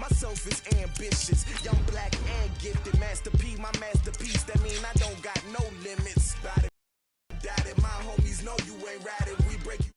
myself is ambitious, young, black, and gifted. Master P, my masterpiece. That mean I don't got no limits. Got it, got it. My homies know you ain't ratted. We break you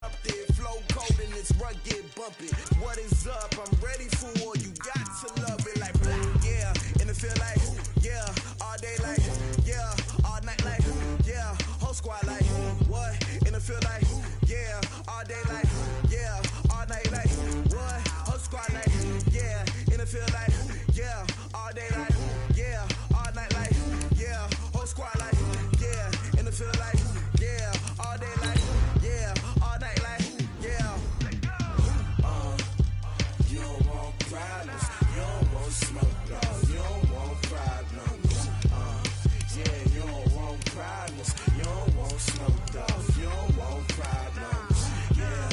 up there, flow cold and it's rugged, bumpy. What is up? I'm ready for all you got to love it like black, yeah. And it feel like, yeah, all day like, yeah, all night like, yeah, whole squad like, what? And it feel like, yeah, all day like, yeah, all night like, what? Whole squad like, yeah, and it feel like, yeah, all day like, yeah, all night like, yeah, whole squad like, yeah, and it feel like, yeah, all day like, yeah, all night like, yeah. You don't want problems, you don't want smoke, no, you don't want problems. Yeah, you don't want problems, you don't want smoke, dog, you don't want problems. Yeah,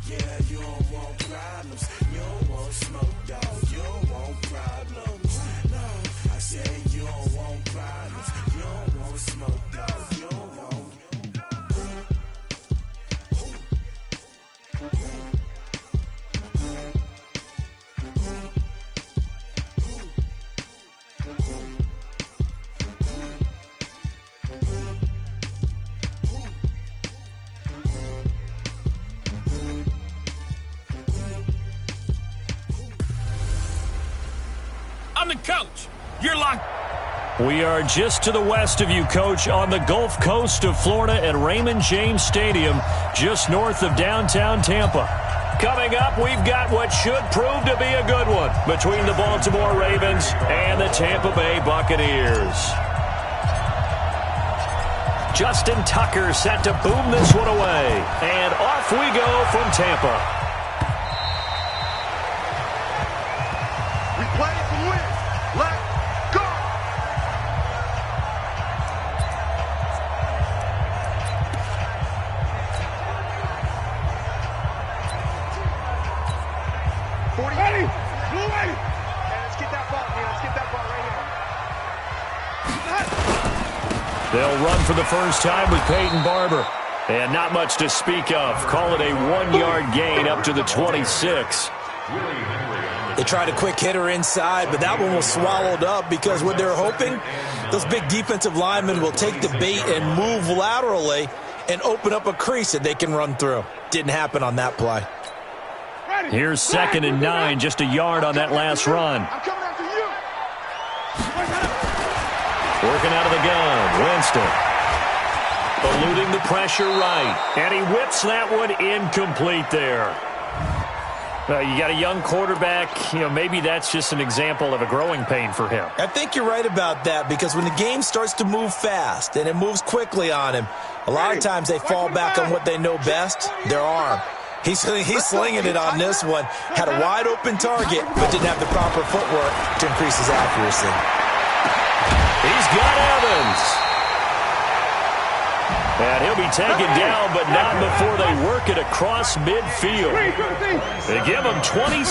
yeah, you don't want problems, you don't want smoke, dog, you don't want problems. No, I said you don't want problems, you don't want smoke, dog, you don't want. I'm the coach. You're locked. We are just to the west of you, Coach, on the Gulf Coast of Florida at Raymond James Stadium, just north of downtown Tampa. Coming up, we've got what should prove to be a good one between the Baltimore Ravens and the Tampa Bay Buccaneers. Justin Tucker set to boom this one away, and off we go from Tampa. We play to win. Let's go. Ready? Blue way. Let's get that ball, man. Let's get that ball right here. They'll run for the first time with Peyton Barber. And not much to speak of. Call it a 1-yard gain up to the 26. They tried a quick hitter inside, but that one was swallowed up because what they're hoping, those big defensive linemen will take the bait and move laterally and open up a crease that they can run through. Didn't happen on that play. Here's 2nd and 9, just a yard on that last run. I'm coming after you. Working out of the gun, Winston. Eluding the pressure right, and he whips that one incomplete there. You got a young quarterback, maybe that's just an example of a growing pain for him. I think you're right about that because when the game starts to move fast and it moves quickly on him, a lot of times they fall back on what they know best, their arm. He's slinging it on this one. Had a wide open target, but didn't have the proper footwork to increase his accuracy. He's got Evans. And he'll be taken down, but not before they work it across midfield. They give him 27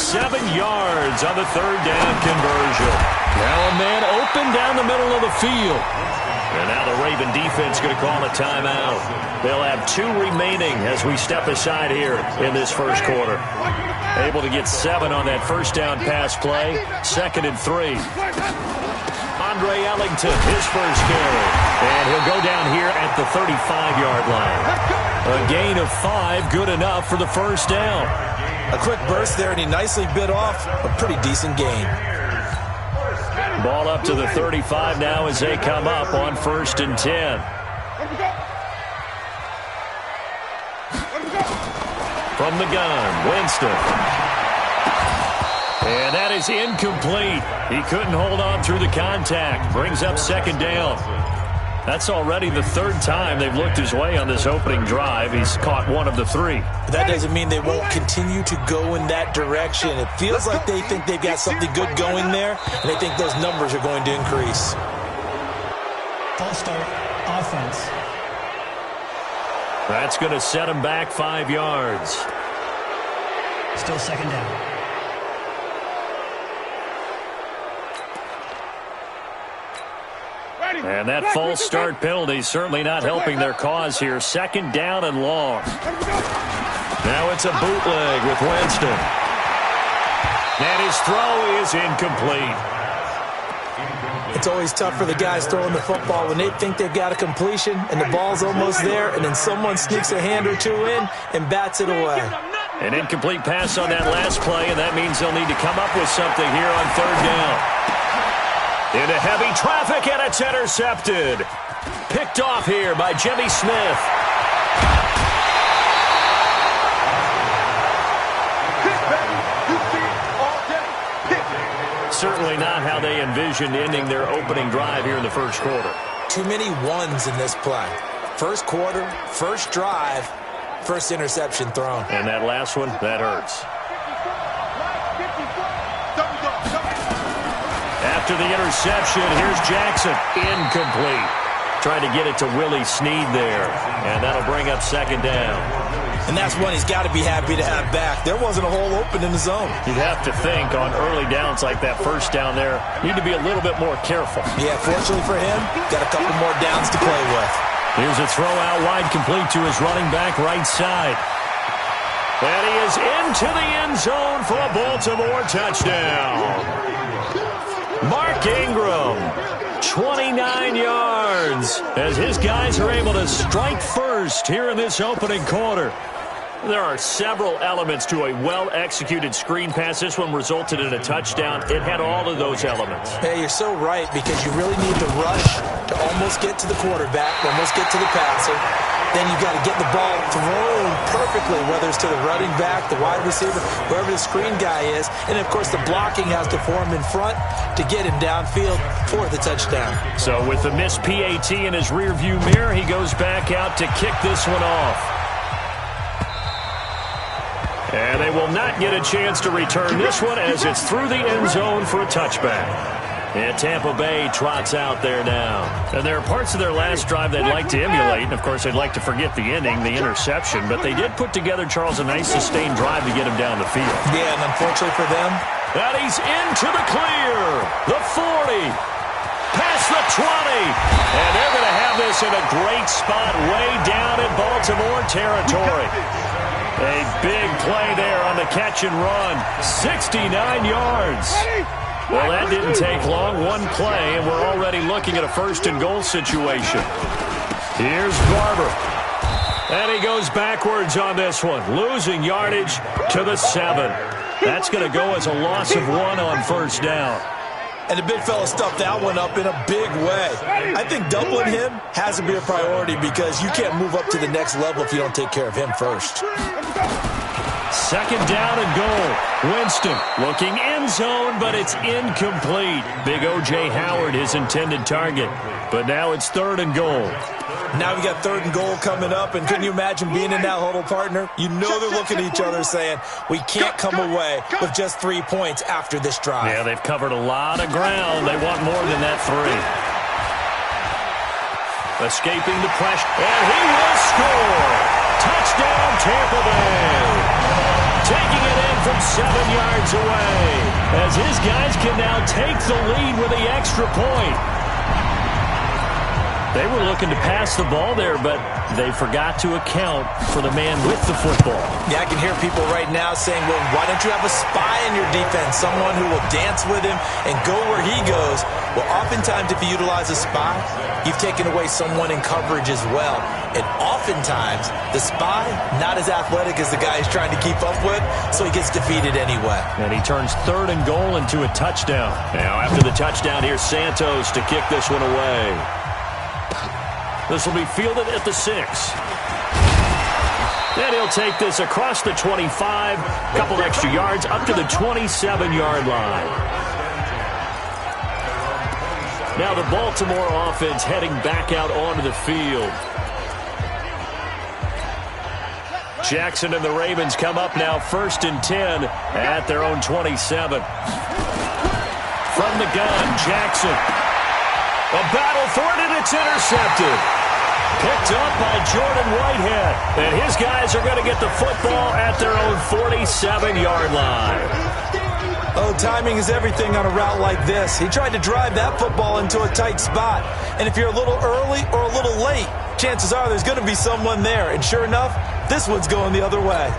yards on the 3rd down conversion. Now a man open down the middle of the field. And now the Raven defense going to call a timeout. They'll have 2 remaining as we step aside here in this first quarter. Able to get 7 on that first down pass play. 2nd and 3. Andre Ellington, his first carry. And he'll go down here at the 35-yard line. A gain of 5, good enough for the first down. A quick burst there, and he nicely bit off a pretty decent gain. Ball up to the 35 now as they come up on 1st and 10. From the gun, Winston. And that is incomplete. He couldn't hold on through the contact. Brings up 2nd down. That's already the 3rd time they've looked his way on this opening drive. He's caught 1 of the 3. That doesn't mean they won't continue to go in that direction. It feels like they think they've got something good going there, and they think those numbers are going to increase. False start, offense. That's going to set him back 5 yards. Still 2nd down. And that false start penalty certainly not helping their cause here. 2nd down and long. Now it's a bootleg with Winston. And his throw is incomplete. It's always tough for the guys throwing the football when they think they've got a completion and the ball's almost there, and then someone sneaks a hand or two in and bats it away. An incomplete pass on that last play, and that means they'll need to come up with something here on third down. Into heavy traffic, and it's intercepted. Picked off here by Jimmy Smith. Certainly not how they envisioned ending their opening drive here in the first quarter. Too many ones in this play. First quarter, first drive, first interception thrown. And that last one, that hurts. After the interception, here's Jackson. Incomplete. Trying to get it to Willie Snead there. And that'll bring up second down. And that's one he's got to be happy to have back. There wasn't a hole open in the zone. You'd have to think on early downs like that first down there, need to be a little bit more careful. Yeah, fortunately for him, got a couple more downs to play with. Here's a throw out wide, complete to his running back right side. And he is into the end zone for a Baltimore touchdown. Mark Ingram, 29 yards, as his guys are able to strike first here in this opening quarter. There are several elements to a well-executed screen pass. This one resulted in a touchdown. It had all of those elements. Hey, you're so right, because you really need to rush to almost get to the quarterback, almost get to the passer. Then you've got to get the ball thrown perfectly, whether it's to the running back, the wide receiver, wherever the screen guy is. And, of course, the blocking has to form in front to get him downfield for the touchdown. So with the missed PAT in his rearview mirror, he goes back out to kick this one off. And they will not get a chance to return this one as it's through the end zone for a touchback. And Tampa Bay trots out there now. And there are parts of their last drive they'd like to emulate. And, of course, they'd like to forget the ending, the interception. But they did put together, Charles, a nice sustained drive to get him down the field. Yeah, and unfortunately for them, and he's into the clear. The 40. Past the 20. And they're going to have this in a great spot way down in Baltimore territory. A big play there on the catch and run. 69 yards. Well, that didn't take long. One play, and we're already looking at a first and goal situation. Here's Barber. And he goes backwards on this one. Losing yardage to the 7. That's going to go as a loss of 1 on first down. And the big fella stuffed that one up in a big way. I think doubling him has to be a priority, because you can't move up to the next level if you don't take care of him first. Second down and goal. Winston looking end zone, but it's incomplete. Big O.J. Howard, his intended target. But now it's third and goal. Now we got third and goal coming up, and couldn't you imagine being in that huddle, partner? You know they're looking at each other saying, we can't come away with just 3 points after this drive. Yeah, they've covered a lot of ground. They want more than that 3. Escaping the pressure, and he will score. Touchdown, Tampa Bay. Taking it in from 7 yards away, as his guys can now take the lead with the extra point. They were looking to pass the ball there, but they forgot to account for the man with the football. Yeah, I can hear people right now saying, well, why don't you have a spy in your defense, someone who will dance with him and go where he goes? Well, oftentimes if you utilize a spy, you've taken away someone in coverage as well. And oftentimes, the spy, not as athletic as the guy he's trying to keep up with, so he gets defeated anyway. And he turns third and goal into a touchdown. Now, after the touchdown, here's Santos to kick this one away. This will be fielded at the 6. And he'll take this across the 25, a couple extra yards, up to the 27-yard line. Now the Baltimore offense heading back out onto the field. Jackson and the Ravens come up now 1st and 10 at their own 27. From the gun, Jackson. A battle for it, and it's intercepted. Picked up by Jordan Whitehead. And his guys are going to get the football at their own 47-yard line. Oh, timing is everything on a route like this. He tried to drive that football into a tight spot. And if you're a little early or a little late, chances are there's going to be someone there. And sure enough, this one's going the other way.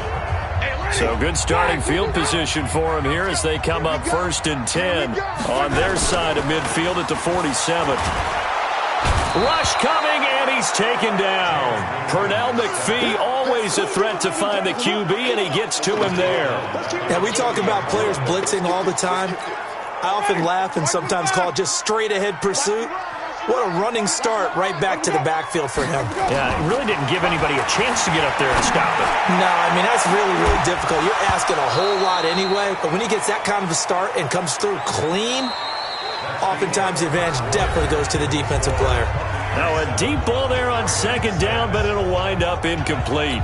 So good starting field position for him here as they come up 1st and 10 on their side of midfield at the 47. Rush coming, and he's taken down. Pernell McPhee, always a threat to find the QB, and he gets to him there. Yeah, we talk about players blitzing all the time. I often laugh and sometimes call it just straight-ahead pursuit. What a running start right back to the backfield for him. Yeah, it really didn't give anybody a chance to get up there and stop it. No, I mean, that's really, really difficult. You're asking a whole lot anyway, but when he gets that kind of a start and comes through clean, oftentimes the advantage definitely goes to the defensive player. Now a deep ball there on 2nd down, but it'll wind up incomplete.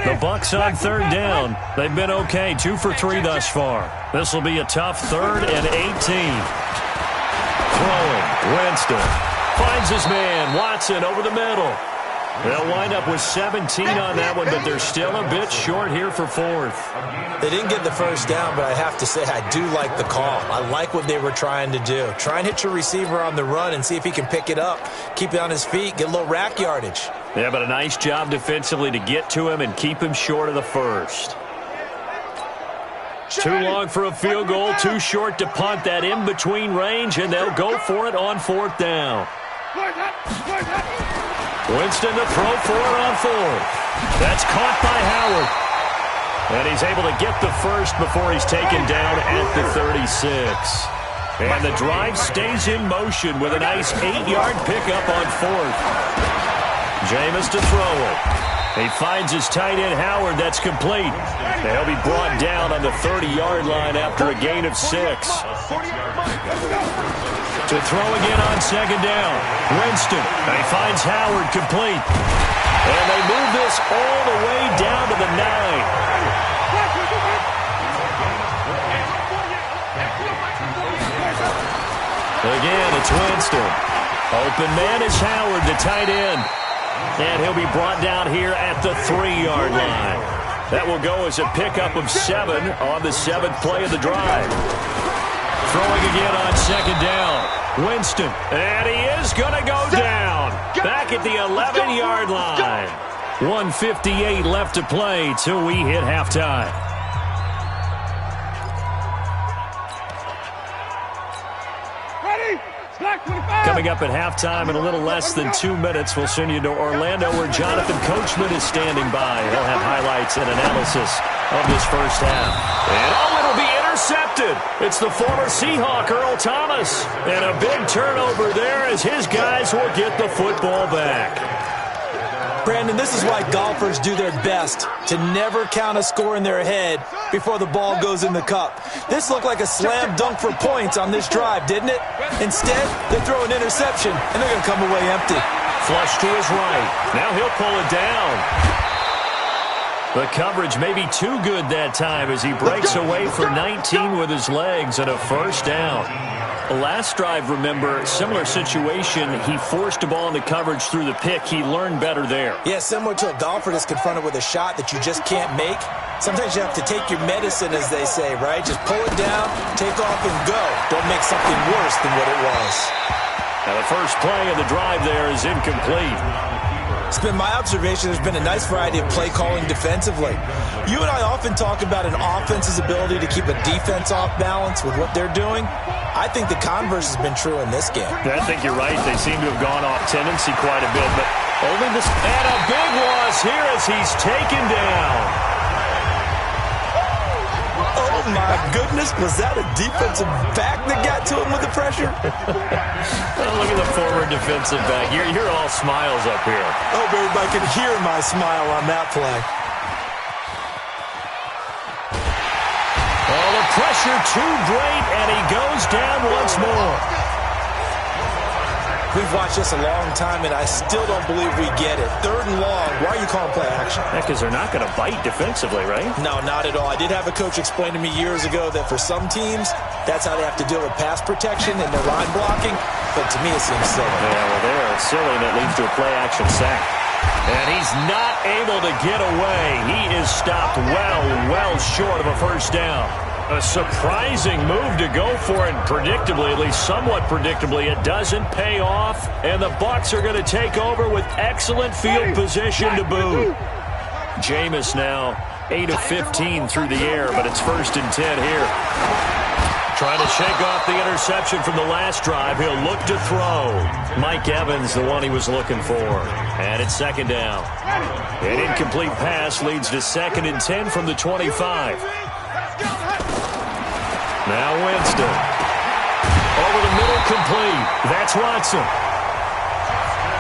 The Bucs on 3rd down. They've been okay, 2 for 3 thus far. This will be a tough 3rd and 18. Throwing, Winston finds his man, Watson over the middle. They'll wind up with 17 on that one, but they're still a bit short here for 4th. They didn't get the 1st down, but I have to say I do like the call. I like what they were trying to do. Try and hit your receiver on the run and see if he can pick it up. Keep it on his feet, get a little rack yardage. Yeah, but a nice job defensively to get to him and keep him short of the 1st. Too long for a field goal, too short to punt that in-between range, and they'll go for it on 4th down. Winston to throw for it on 4th. That's caught by Howard. And he's able to get the 1st before he's taken down at the 36. And the drive stays in motion with a nice 8-yard pickup on 4th. Jameis to throw it. He finds his tight end, Howard. That's complete. And he'll be brought down on the 30-yard line after a gain of 6. To throw again on 2nd down. Winston. And he finds Howard complete. And they move this all the way down to the 9. Again, it's Winston. Open man is Howard, the tight end. And he'll be brought down here at the 3-yard line. That will go as a pickup of 7 on the 7th play of the drive. Throwing again on 2nd down. Winston. And he is going to go down. Back at the 11-yard line. 1:58 left to play till we hit halftime. Coming up at halftime in a little less than 2 minutes, we'll send you to Orlando where Jonathan Coachman is standing by. He'll have highlights and analysis of this first half. And it'll be intercepted. It's the former Seahawk, Earl Thomas. And a big turnover there as his guys will get the football back. Brandon, this is why golfers do their best to never count a score in their head before the ball goes in the cup. This looked like a slam dunk for points on this drive, didn't it? Instead, they throw an interception, and they're going to come away empty. Flush to his right. Now he'll pull it down. The coverage may be too good that time as he breaks away for 19 with his legs and a 1st down. Last drive, remember, similar situation. He forced a ball into coverage through the pick. He learned better there. Yeah, similar to a golfer that's confronted with a shot that you just can't make. Sometimes you have to take your medicine, as they say, right? Just pull it down, take off, and go. Don't make something worse than what it was. Now the first play of the drive there is incomplete. It's been my observation there's been a nice variety of play calling defensively. You and I often talk about an offense's ability to keep a defense off balance with what they're doing. I think the converse has been true in this game. I think you're right. They seem to have gone off tendency quite a bit, but only this. And a big loss here as he's taken down. Oh, my goodness. Was that a defensive back that got to him with the pressure? Look at the former defensive back. You're all smiles up here. I hope everybody can hear my smile on that play. Oh, the pressure too great, and he goes down once more. We've watched this a long time, and I still don't believe we get it. 3rd and long. Why are you calling play action? Yeah, because they're not going to bite defensively, right? No, not at all. I did have a coach explain to me years ago that for some teams, that's how they have to deal with pass protection and their line blocking. But to me, it seems silly. Yeah, well, they're silly, and it leads to a play action sack. And he's not able to get away. He is stopped well short of a first down. A surprising move to go for it. Predictably, at least somewhat predictably, it doesn't pay off. And the Bucs are going to take over with excellent field position to boot. Jameis now 8 of 15 through the air, but it's 1st and 10 here. Trying to shake off the interception from the last drive. He'll look to throw. Mike Evans, the one he was looking for. And it's 2nd down. An incomplete pass leads to 2nd and 10 from the 25. Now Winston. Over the middle, complete. That's Watson.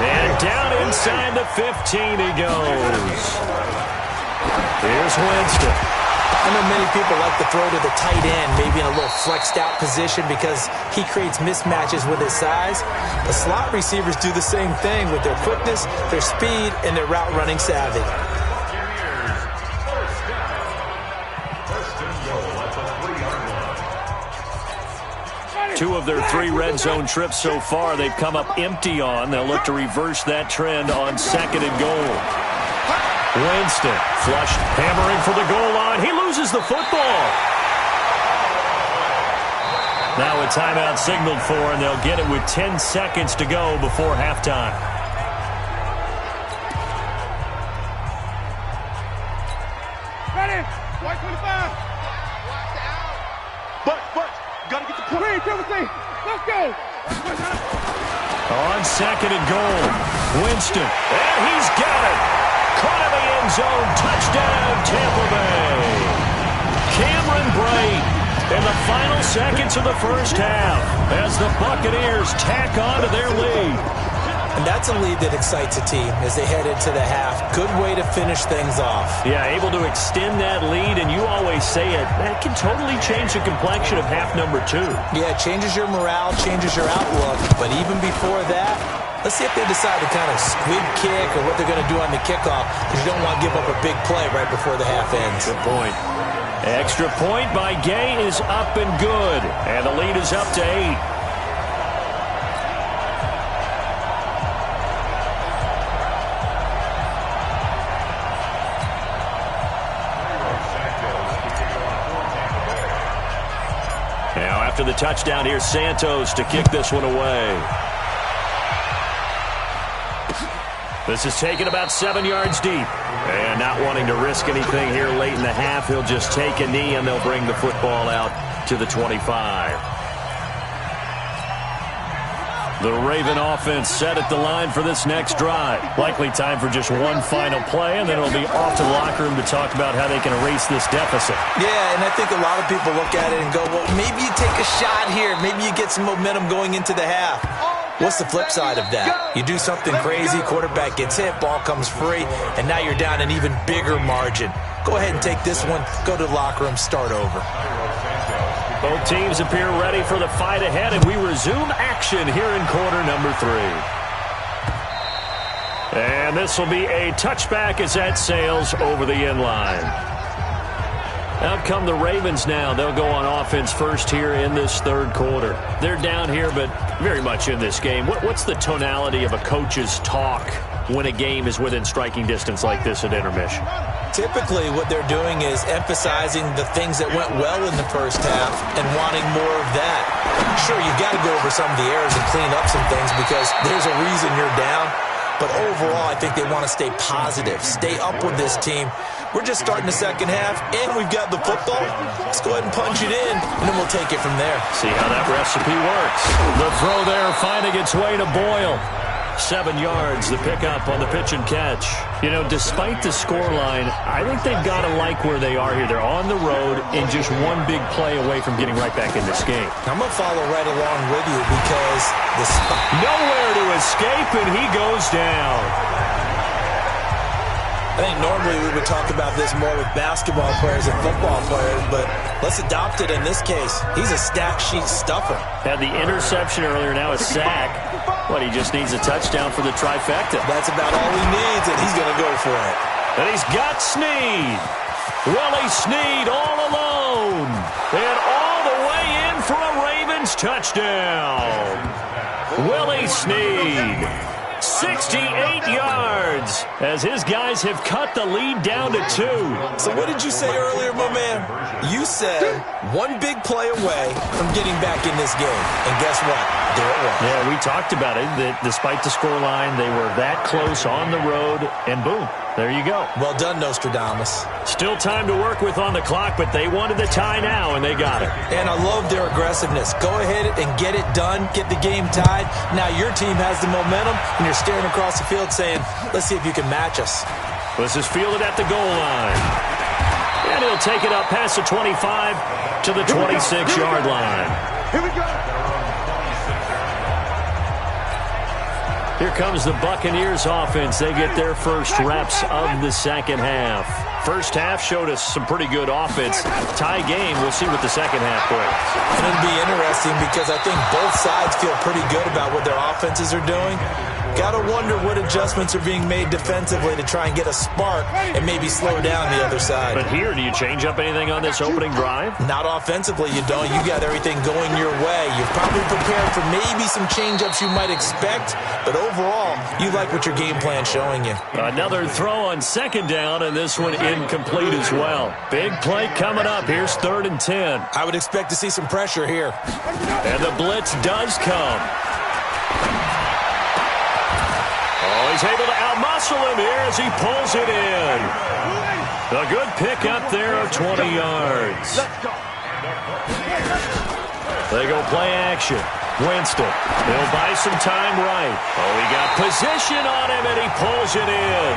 And down inside the 15 he goes. Here's Winston. I know many people like to throw to the tight end, maybe in a little flexed out position because he creates mismatches with his size. The slot receivers do the same thing with their quickness, their speed, and their route running savvy. Two of their 3 red zone trips so far they've come up empty on. They'll look to reverse that trend on 2nd and goal. Winston flush, hammering for the goal line. He loses the football. Now a timeout signaled for, and they'll get it with 10 seconds to go before halftime. Ready? White 25. But, gotta get the point. Let's go. On 2nd and goal, Winston, and he's got it. Caught in the end zone, touchdown, Tampa Bay. Cameron Brate in the final seconds of the first half as the Buccaneers tack on to their lead. And that's a lead that excites a team as they head into the half. Good way to finish things off. Yeah, able to extend that lead, and you always say it, that can totally change the complexion of half number 2. Yeah, it changes your morale, changes your outlook. But even before that, let's see if they decide to kind of squib kick or what they're going to do on the kickoff, because you don't want to give up a big play right before the half ends. Good point. Extra point by Gay is up and good, and the lead is up to 8. Now after the touchdown, here's Santos to kick this one away. This is taken about 7 yards deep. And not wanting to risk anything here late in the half, he'll just take a knee and they'll bring the football out to the 25. The Raven offense set at the line for this next drive. Likely time for just one final play, and then it'll be off to the locker room to talk about how they can erase this deficit. Yeah, and I think a lot of people look at it and go, well, maybe you take a shot here. Maybe you get some momentum going into the half. What's the flip side of that? You do something crazy, quarterback gets hit, ball comes free, and now you're down an even bigger margin. Go ahead and take this one, go to the locker room, start over. Both teams appear ready for the fight ahead, and we resume action here in quarter number 3. And this will be a touchback as that sails over the end line. Out come the Ravens now. They'll go on offense first here in this third quarter. They're down here, but very much in this game. What's the tonality of a coach's talk when a game is within striking distance like this at intermission? Typically, what they're doing is emphasizing the things that went well in the first half and wanting more of that. Sure, you've got to go over some of the errors and clean up some things because there's a reason you're down. But overall, I think they want to stay positive, stay up with this team. We're just starting the second half, and we've got the football. Let's go ahead and punch it in, and then we'll take it from there. See how that recipe works. The throw there finding its way to Boyle. 7 yards, the pickup on the pitch and catch. You know, despite the scoreline, I think they've got to like where they are here. They're on the road and just one big play away from getting right back in this game. I'm going to follow right along with you because the spot. Nowhere to escape, and he goes down. I think normally we would talk about this more with basketball players and football players, but let's adopt it in this case. He's a stat sheet stuffer. Had the interception earlier, now a sack. But he just needs a touchdown for the trifecta. That's about all he needs, and he's going to go for it. And he's got Snead. Willie Snead all alone. And all the way in for a Ravens touchdown. Willie Snead. 68 yards as his guys have cut the lead down to 2. So what did you say earlier, my man? You said one big play away from getting back in this game. And guess what? There it was. Yeah, we talked about it, that despite the scoreline, they were that close on the road, and boom, there you go. Well done, Nostradamus. Still time to work with on the clock, but they wanted the tie now, and they got it. And I love their aggressiveness. Go ahead and get it done, get the game tied. Now your team has the momentum, and you're staring across the field saying, let's see if you can match us. This is fielded at the goal line. And he'll take it up past the 25 to the 26-yard line. Here we go. Here comes the Buccaneers offense. They get their first reps of the second half. First half showed us some pretty good offense. Tie game, we'll see what the second half brings. And it'll be interesting because I think both sides feel pretty good about what their offenses are doing. Got to wonder what adjustments are being made defensively to try and get a spark and maybe slow down the other side. But here, do you change up anything on this opening drive? Not offensively, you don't. You got everything going your way. You're probably prepared for maybe some change-ups you might expect, but overall, you like what your game plan's showing you. Another throw on second down, and this one incomplete as well. Big play coming up. Here's 3rd and 10. I would expect to see some pressure here. And the blitz does come. Oh, he's able to outmuscle him here as he pulls it in. A good pick up there of 20 yards. They go play action. Winston, he'll buy some time right. Oh, he got position on him, and he pulls it in.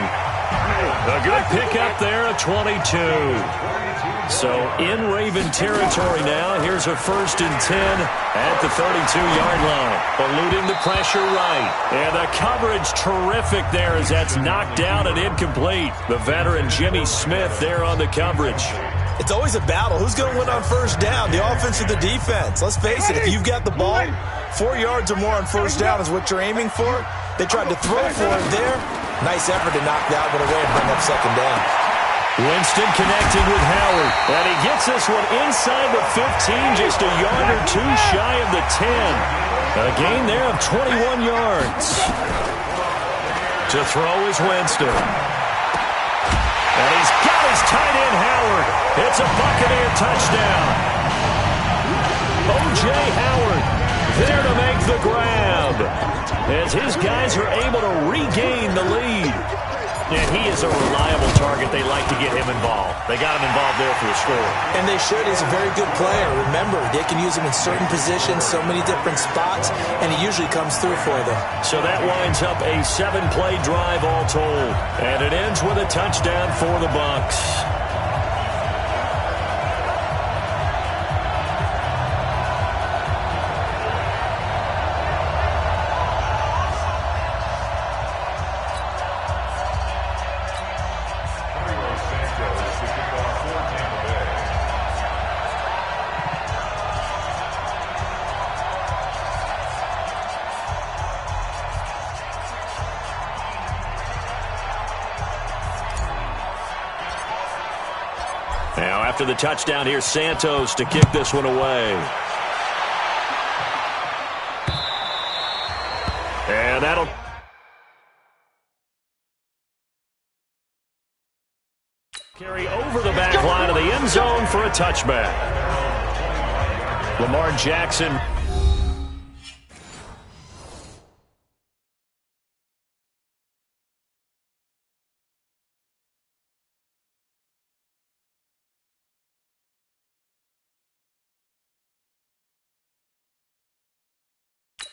A good pick up there of 22. So in Raven territory now. Here's a 1st and 10 at the 32-yard line. Eluding the pressure right. And the coverage terrific there as that's knocked down and incomplete. The veteran Jimmy Smith there on the coverage. It's always a battle. Who's going to win on first down, the offense or the defense? Let's face it, if you've got the ball, 4 yards or more on first down is what you're aiming for. They tried to throw for it there. Nice effort to knock that one away and bring up second down. Winston connecting with Howard. And he gets this one inside the 15, just a yard or two shy of the 10. A gain there of 21 yards. To throw is Winston. And he's got his tight end, Howard. It's a Buccaneer touchdown. O.J. Howard there to make the grab as his guys are able to regain the lead. And he is a reliable target. They like to get him involved. They got him involved there for the score. And they should. He's a very good player. Remember, they can use him in certain positions, so many different spots, and he usually comes through for them. So that winds up a 7-play drive all told. And it ends with a touchdown for the Bucs. Now, after the touchdown, here's Santos to kick this one away. And that'll carry over the back line of the end zone for a touchback. Lamar Jackson.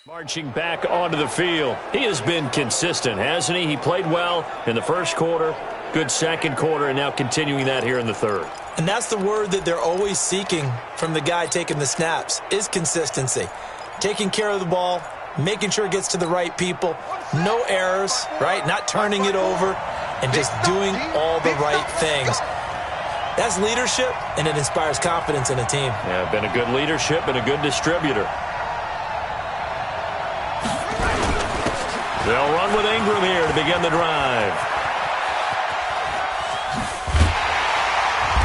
Marching back onto the field. He has been consistent, hasn't he? He played well in the first quarter, good second quarter, and now continuing that here in the third. And that's the word that they're always seeking from the guy taking the snaps, is consistency. Taking care of the ball, making sure it gets to the right people, no errors, right? Not turning it over, and just doing all the right things. That's leadership, and it inspires confidence in a team. Yeah, been a good leadership and a good distributor. They'll run with Ingram here to begin the drive.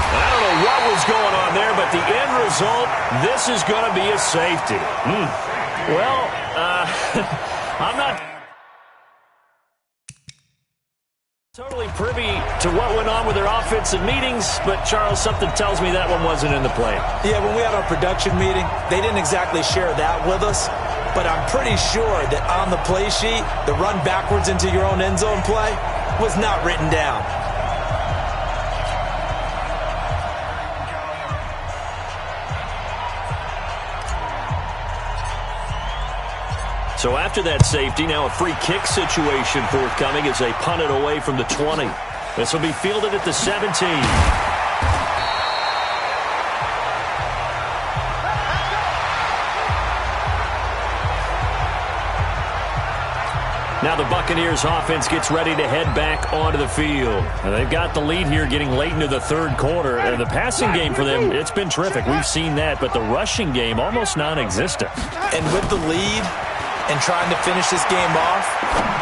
I don't know what was going on there, but the end result, this is going to be a safety. Well, I'm not... privy to what went on with their offensive meetings, but, Charles, something tells me that one wasn't in the plan. Yeah, when we had our production meeting, they didn't exactly share that with us, but I'm pretty sure that on the play sheet, the run backwards into your own end zone play was not written down. So after that safety, now a free kick situation forthcoming as they punt it away from the 20. This will be fielded at the 17. Now the Buccaneers offense gets ready to head back onto the field. And they've got the lead here getting late into the third quarter. And the passing game for them, it's been terrific. We've seen that, but the rushing game almost non-existent. And with the lead and trying to finish this game off,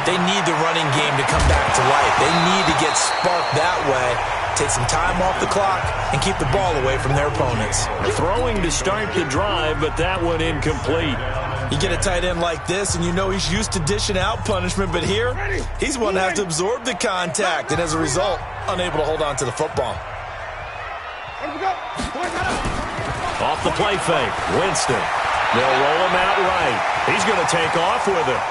they need the running game to come back to life. They need to get sparked that way, take some time off the clock, and keep the ball away from their opponents. Throwing to start the drive, but that one incomplete. You get a tight end like this, and you know he's used to dishing out punishment, but here, he's one to have to absorb the contact, and as a result, unable to hold on to the football. Off the play fake, Winston. They'll roll him out right. He's going to take off with it.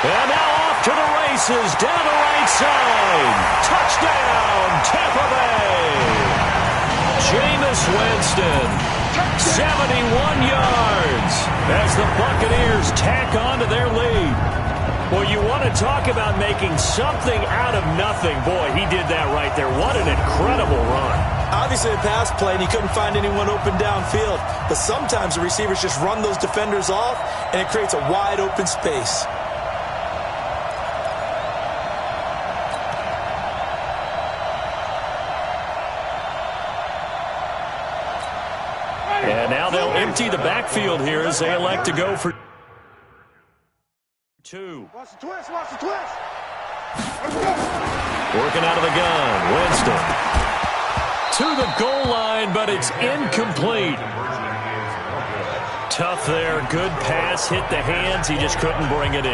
And now off to the races, down the right side. Touchdown, Tampa Bay. Jameis Winston, 71 yards as the Buccaneers tack on to their lead. Well, you want to talk about making something out of nothing. Boy, he did that right there. What an incredible run. Obviously a pass play, and he couldn't find anyone open downfield. But sometimes the receivers just run those defenders off, and it creates a wide open space. And now they'll empty the backfield here as they elect to go for two. Watch the twist, watch the twist. Working out of the gun, Winston. To the goal line, but it's incomplete. Tough there, good pass, hit the hands, he just couldn't bring it in.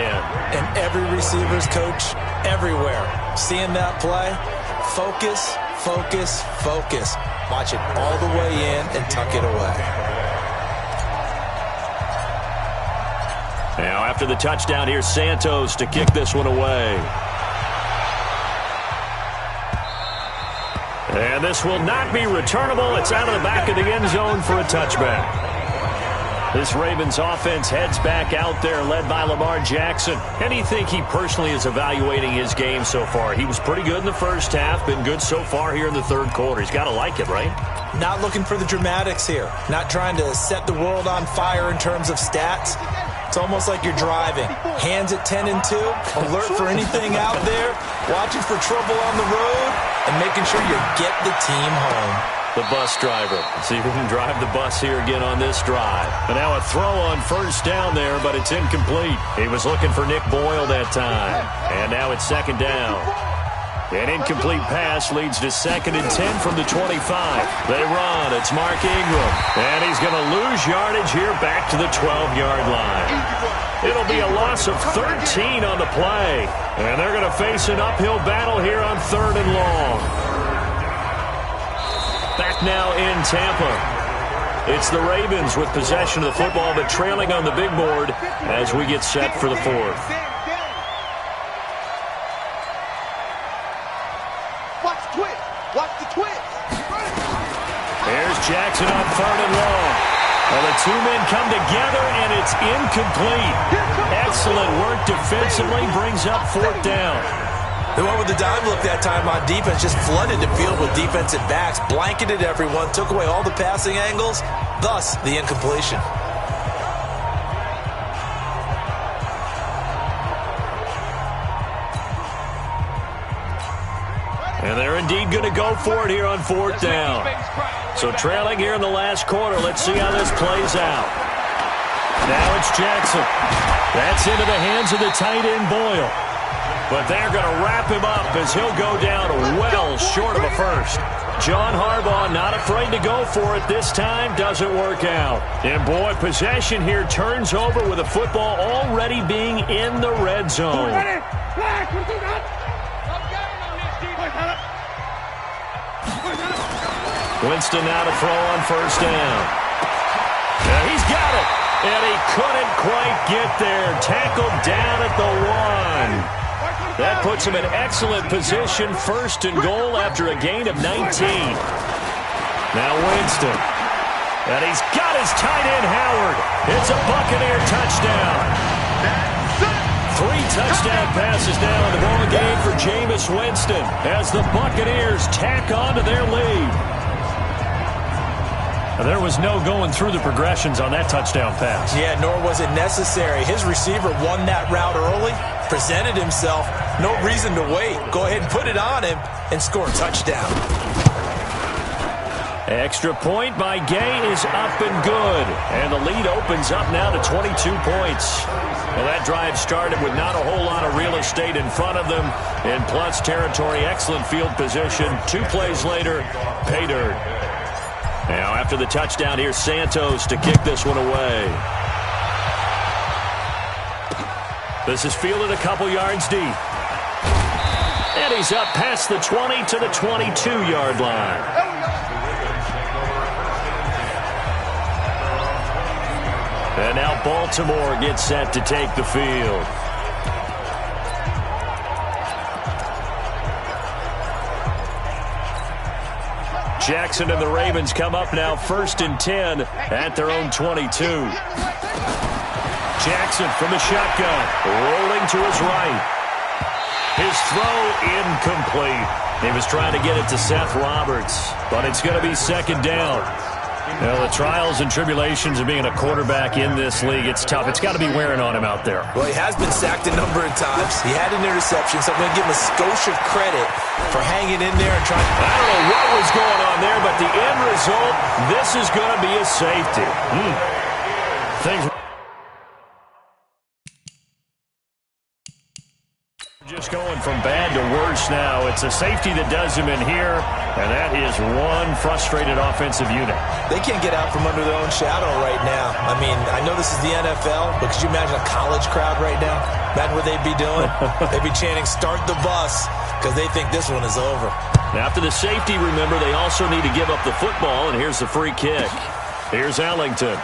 And every receiver's coach everywhere, seeing that play, focus, focus, focus. Watch it all the way in and tuck it away. Now after the touchdown, here's Santos to kick this one away. And this will not be returnable. It's out of the back of the end zone for a touchback. This Ravens offense heads back out there, led by Lamar Jackson. How do you think he personally is evaluating his game so far? He was pretty good in the first half, been good so far here in the third quarter. He's got to like it, right? Not looking for the dramatics here. Not trying to set the world on fire in terms of stats. It's almost like you're driving. Hands at 10 and 2, alert for anything out there, watching for trouble on the road, and making sure you get the team home. The bus driver. See if we can drive the bus here again on this drive. And now a throw on first down there, but it's incomplete. He was looking for Nick Boyle that time. And now it's second down. An incomplete pass leads to 2nd and 10 from the 25. They run. It's Mark Ingram. And he's going to lose yardage here back to the 12-yard line. It'll be a loss of 13 on the play. And they're going to face an uphill battle here on 3rd and long. Back now in Tampa. It's the Ravens with possession of the football, but trailing on the big board as we get set for the 4th. Watch the twist. Watch the twist. Here's Jackson on 3rd and long. Well, the two men come together, and it's incomplete. Excellent work defensively, brings up 4th down. They went with the dive look that time on defense, just flooded the field with defensive backs, blanketed everyone, took away all the passing angles, thus the incompletion. And they're indeed going to go for it here on 4th down. So trailing here in the last quarter, let's see how this plays out. Now it's Jackson. That's into the hands of the tight end Boyle. But they're going to wrap him up as he'll go down well short of a first. John Harbaugh not afraid to go for it this time. Doesn't work out. And boy, possession here turns over with the football already being in the red zone. Winston now to throw on first down. Yeah, he's got it. And he couldn't quite get there. Tackled down at the 1. That puts him in excellent position. First and goal after a gain of 19. Now Winston. And he's got his tight end, Howard. It's a Buccaneer touchdown. 3 touchdown passes now in the ball game for Jameis Winston as the Buccaneers tack on to their lead. There was no going through the progressions on that touchdown pass. Yeah, nor was it necessary. His receiver won that route early, presented himself, no reason to wait. Go ahead and put it on him and score a touchdown. Extra point by Gay is up and good. And the lead opens up now to 22 points. Well, that drive started with not a whole lot of real estate in front of them. In plus territory, excellent field position. 2 plays later, pay dirt. Now, after the touchdown, here's Santos to kick this one away. This is fielded a couple yards deep. And he's up past the 20 to the 22-yard line. And now Baltimore gets set to take the field. Jackson and the Ravens come up now 1st and 10 at their own 22. Jackson from the shotgun, rolling to his right. His throw incomplete. He was trying to get it to Seth Roberts, but it's going to be 2nd down. You know, the trials and tribulations of being a quarterback in this league, it's tough. It's got to be wearing on him out there. Well, he has been sacked a number of times. He had an interception, so I'm going to give him a skosh of credit for hanging in there and trying. I don't know what was going on there, but the end result, this is going to be a safety. Things just going from bad to worse now. It's a safety that does him in here, and that is one frustrated offensive unit. They can't get out from under their own shadow right now. I mean, I know this is the NFL, but could you imagine a college crowd right now? Imagine what they'd be doing. They'd be chanting, "Start the bus," because they think this one is over. After the safety, remember, they also need to give up the football, and here's the free kick. Here's Ellington.